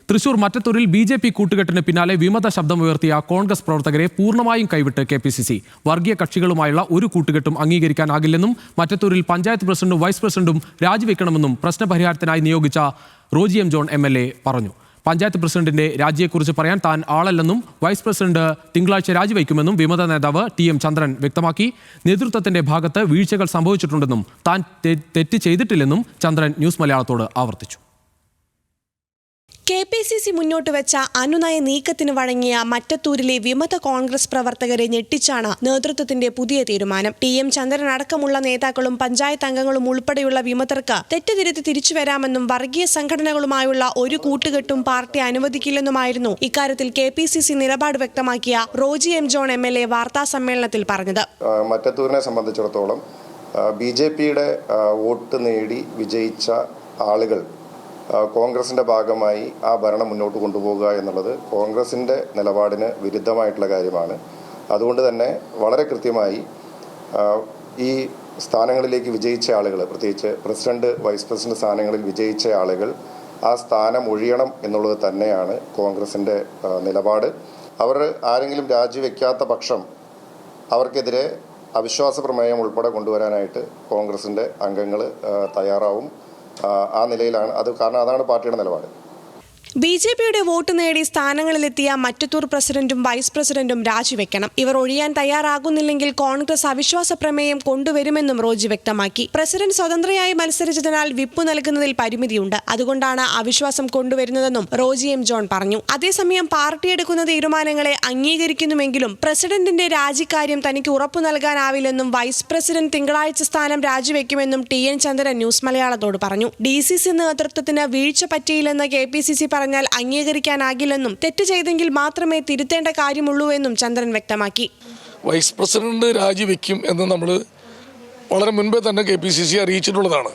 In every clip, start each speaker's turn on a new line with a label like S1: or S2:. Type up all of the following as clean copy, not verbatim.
S1: Thrissur മറ്റത്തൂരിൽ BJP. കൂട്ടുകെട്ടിന് പിന്നാലെ വിമത ശബ്ദമുയർത്തിയ കോൺഗ്രസ് പ്രവർത്തകരെ പൂർണ്ണമായും കൈവിട്ട് കെ.പി.സി.സി. വർഗീയ കക്ഷികളുമായുള്ള ഒരു കൂട്ടുകെട്ടും അംഗീകരിക്കാനാകില്ലെന്നും മറ്റത്തൂരിൽ പഞ്ചായത്ത് പ്രസിഡന്റും വൈസ് പ്രസിഡന്റും രാജിവെക്കണമെന്നും പ്രശ്നപരിഹാരത്തിനായി നിയോഗിച്ച റോജി എം ജോൺ എം.എൽ.എ. പറഞ്ഞു. പഞ്ചായത്ത് പ്രസിഡന്റിന്റെ രാജിയെക്കുറിച്ച് പറയാൻ താൻ ആളല്ലെന്നും വൈസ് പ്രസിഡന്റ് തിങ്കളാഴ്ച രാജിവെക്കുമെന്നും വിമത നേതാവ് ടി.എം. ചന്ദ്രൻ വ്യക്തമാക്കി. നേതൃത്വത്തിന്റെ ഭാഗത്ത് വീഴ്ചകൾ സംഭവിച്ചിട്ടുണ്ടെന്നും താൻ തെറ്റ് ചെയ്തിട്ടില്ലെന്നും ചന്ദ്രൻ ന്യൂസ് മലയാളത്തോട് ആവർത്തിച്ചു.
S2: കെ.പി.സി.സി. മുന്നോട്ട് വെച്ച അനുനയ നീക്കത്തിന് വഴങ്ങിയ മറ്റത്തൂരിലെ വിമത കോൺഗ്രസ് പ്രവർത്തകരെ ഞെട്ടിച്ചാണ് നേതൃത്വത്തിന്റെ പുതിയ തീരുമാനം. ടി.എം. ചന്ദ്രൻ അടക്കമുള്ള നേതാക്കളും പഞ്ചായത്ത് അംഗങ്ങളും ഉൾപ്പെടെയുള്ള വിമതർക്ക് തെറ്റുതിരുത്തി തിരിച്ചുവരാമെന്നും വർഗീയ സംഘടനകളുമായുള്ള ഒരു കൂട്ടുകെട്ടും പാർട്ടി അനുവദിക്കില്ലെന്നുമായിരുന്നു ഇക്കാര്യത്തിൽ കെ.പി.സി.സി. നിലപാട് വ്യക്തമാക്കിയ റോജി എം ജോൺ എം.എൽ.എ. വാർത്താ സമ്മേളനത്തിൽ പറഞ്ഞത്.
S3: മറ്റത്തൂരിനെ സംബന്ധിച്ചിടത്തോളം ബി.ജെ.പിയുടെ വോട്ട് നേടി വിജയിച്ച ആളുകൾ കോൺഗ്രസിൻ്റെ ഭാഗമായി ആ ഭരണം മുന്നോട്ട് കൊണ്ടുപോകുക എന്നുള്ളത് കോൺഗ്രസിൻ്റെ നിലപാടിന് വിരുദ്ധമായിട്ടുള്ള കാര്യമാണ്. അതുകൊണ്ട് തന്നെ വളരെ കൃത്യമായി ഈ സ്ഥാനങ്ങളിലേക്ക് വിജയിച്ച ആളുകൾ, പ്രത്യേകിച്ച് പ്രസിഡന്റ് വൈസ് പ്രസിഡന്റ് സ്ഥാനങ്ങളിൽ വിജയിച്ച ആളുകൾ ആ സ്ഥാനം ഒഴിയണം എന്നുള്ളത് തന്നെയാണ് കോൺഗ്രസിൻ്റെ നിലപാട്. അവർ ആരെങ്കിലും രാജിവെക്കാത്ത പക്ഷം അവർക്കെതിരെ അവിശ്വാസ പ്രമേയം ഉൾപ്പെടെ കൊണ്ടുവരാനായിട്ട് കോൺഗ്രസിൻ്റെ അംഗങ്ങൾ തയ്യാറാവും. ആ നിലയിലാണ് അത്. കാരണം അതാണ് പാർട്ടിയുടെ നിലപാട്.
S2: ബി.ജെ.പിയുടെ വോട്ട് നേടി സ്ഥാനങ്ങളിലെത്തിയ മറ്റത്തൂർ പ്രസിഡന്റും വൈസ് പ്രസിഡന്റും രാജിവെക്കണം. ഇവർ ഒഴിയാൻ തയ്യാറാകുന്നില്ലെങ്കിൽ കോൺഗ്രസ് അവിശ്വാസ പ്രമേയം കൊണ്ടുവരുമെന്നും റോജി വ്യക്തമാക്കി. പ്രസിഡന്റ് സ്വതന്ത്രയായി മത്സരിച്ചതിനാൽ വിപ്പ് നൽകുന്നതിൽ പരിമിതിയുണ്ട്. അതുകൊണ്ടാണ് അവിശ്വാസം കൊണ്ടുവരുന്നതെന്നും റോജി എം ജോൺ പറഞ്ഞു. അതേസമയം പാർട്ടി എടുക്കുന്ന തീരുമാനങ്ങളെ അംഗീകരിക്കുന്നുവെങ്കിലും പ്രസിഡന്റിന്റെ രാജിക്കാര്യം തനിക്ക് ഉറപ്പു നൽകാനാവില്ലെന്നും വൈസ് പ്രസിഡന്റ് തിങ്കളാഴ്ച സ്ഥാനം രാജിവെക്കുമെന്നും ടി.എൻ. ചന്ദ്രൻ ന്യൂസ് മലയാളത്തോട് പറഞ്ഞു. ഡി.സി.സി. നേതൃത്വത്തിന് വീഴ്ച പറ്റിയില്ലെന്ന് കെ.പി.സി.സി. പറഞ്ഞാൽ അംഗീകരിക്കാനാകില്ലെന്നും തെറ്റ് ചെയ്തെങ്കിൽ മാത്രമേ തിരുത്തേണ്ട കാര്യമുള്ളൂവെന്നും ചന്ദ്രൻ വ്യക്തമാക്കി.
S4: വൈസ് പ്രസിഡന്റ് രാജിവെക്കും എന്ന് നമ്മൾ വളരെ മുൻപേ തന്നെ കെ.പി.സി.സി. അറിയിച്ചിട്ടുള്ളതാണ്.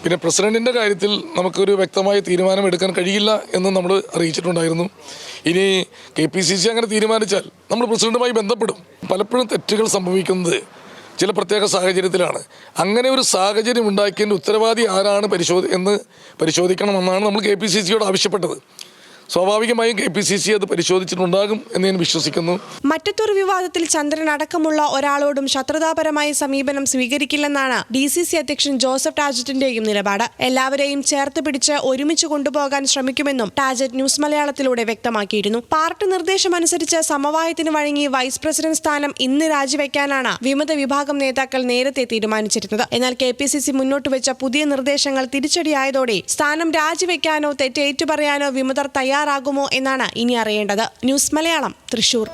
S4: പിന്നെ പ്രസിഡന്റിൻ്റെ കാര്യത്തിൽ നമുക്കൊരു വ്യക്തമായ തീരുമാനം എടുക്കാൻ കഴിയില്ല എന്ന് നമ്മൾ അറിയിച്ചിട്ടുണ്ടായിരുന്നു. ഇനി കെ.പി.സി.സി. അങ്ങനെ തീരുമാനിച്ചാൽ നമ്മൾ പ്രസിഡന്റുമായി ബന്ധപ്പെടും. പലപ്പോഴും തെറ്റുകൾ സംഭവിക്കുന്നത് ചില പ്രത്യേക സാഹചര്യത്തിലാണ്. അങ്ങനെ ഒരു സാഹചര്യം ഉണ്ടാക്കിയതിൻ്റെ ഉത്തരവാദി ആരാണ് എന്ന് പരിശോധിക്കണമെന്നാണ് നമ്മൾ കെ.പി.സി.സിയോട് ആവശ്യപ്പെട്ടത്. സ്വാഭാവികമായും കെ.പി.സി.സി. അത് പരിശോധിച്ചിട്ടുണ്ടാകും എന്ന് ഞാൻ വിശ്വസിക്കുന്നു.
S2: മറ്റത്തൂർ വിവാദത്തിൽ ചന്ദ്രൻ അടക്കമുള്ള ഒരാളോടും ശത്രുതാപരമായ സമീപനം സ്വീകരിക്കില്ലെന്നാണ് ഡി.സി.സി. അധ്യക്ഷൻ ജോസഫ് ടാജറ്റിന്റെയും നിലപാട്. എല്ലാവരെയും ചേർത്ത് പിടിച്ച് ഒരുമിച്ച് കൊണ്ടുപോകാൻ ശ്രമിക്കുമെന്നും ടാജറ്റ് ന്യൂസ് മലയാളത്തിലൂടെ വ്യക്തമാക്കിയിരുന്നു. പാർട്ടി നിർദ്ദേശമനുസരിച്ച് സമവായത്തിന് വഴങ്ങി വൈസ് പ്രസിഡന്റ് സ്ഥാനം ഇന്ന് രാജിവെക്കാനാണ് വിമത വിഭാഗം നേതാക്കൾ നേരത്തെ തീരുമാനിച്ചിരുന്നത്. എന്നാൽ കെ.പി.സി.സി. മുന്നോട്ട് വെച്ച പുതിയ നിർദ്ദേശങ്ങൾ തിരിച്ചടിയായതോടെ സ്ഥാനം രാജിവെക്കാനോ തെറ്റേറ്റുപറയാനോ വിമതർ തയ്യാറാകുമോ എന്നാണ് ഇനി അറിയേണ്ടത്. ന്യൂസ് മലയാളം, തൃശൂർ.